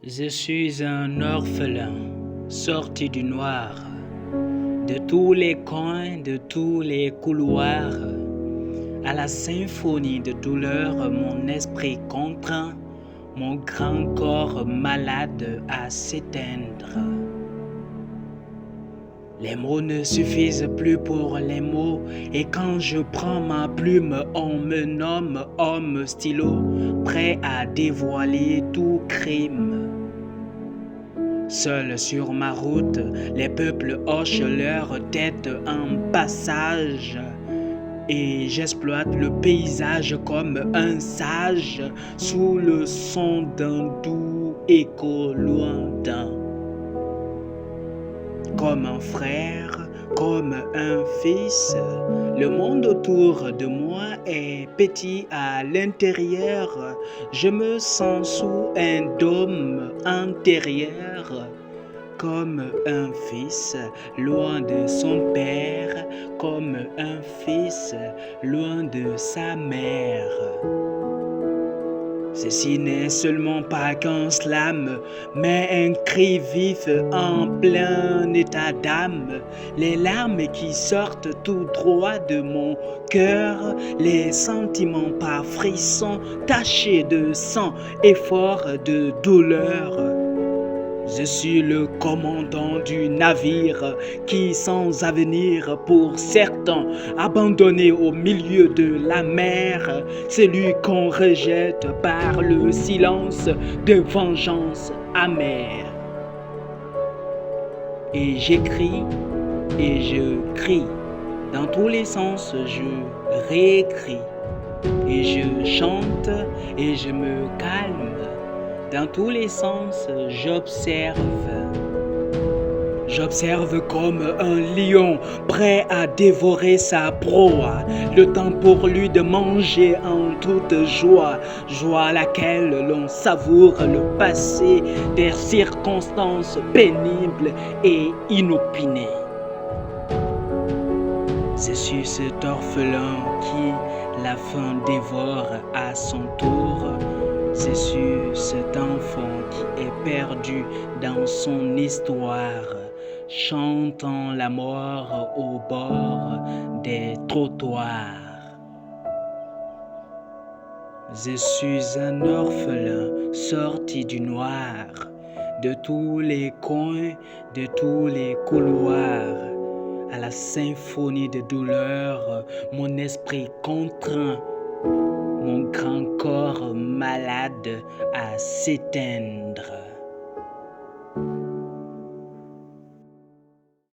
Je suis un orphelin sorti du noir, de tous les coins, de tous les couloirs. À la symphonie de douleur, mon esprit contraint, mon grand corps malade à s'éteindre. Les mots ne suffisent plus pour les mots, et quand je prends ma plume, on me nomme homme stylo, prêt à dévoiler tout crime. Seul sur ma route, les peuples hochent leur tête en passage, et j'exploite le paysage comme un sage sous le son d'un doux écho lointain. Comme un frère, comme un fils, le monde autour de moi est petit à l'intérieur. Je me sens sous un dôme intérieur. Comme un fils loin de son père, comme un fils loin de sa mère. Ceci n'est seulement pas qu'un slam, mais un cri vif en plein état d'âme. Les larmes qui sortent tout droit de mon cœur, les sentiments par frissons tachés de sang et forts de douleur. Je suis le commandant du navire qui, sans avenir pour certains, abandonné au milieu de la mer, celui qu'on rejette par le silence de vengeance amère. Et j'écris et je crie, dans tous les sens je réécris, et je chante et je me calme. Dans tous les sens, j'observe. J'observe comme un lion prêt à dévorer sa proie. Le temps pour lui de manger en toute joie. Joie à laquelle l'on savoure le passé des circonstances pénibles et inopinées. Je suis cet orphelin qui la faim dévore à son tour. Je suis cet enfant qui est perdu dans son histoire, chantant la mort au bord des trottoirs. Je suis un orphelin sorti du noir, de tous les coins, de tous les couloirs. À la symphonie de douleur, mon esprit contraint, mon grand corps malade à s'éteindre.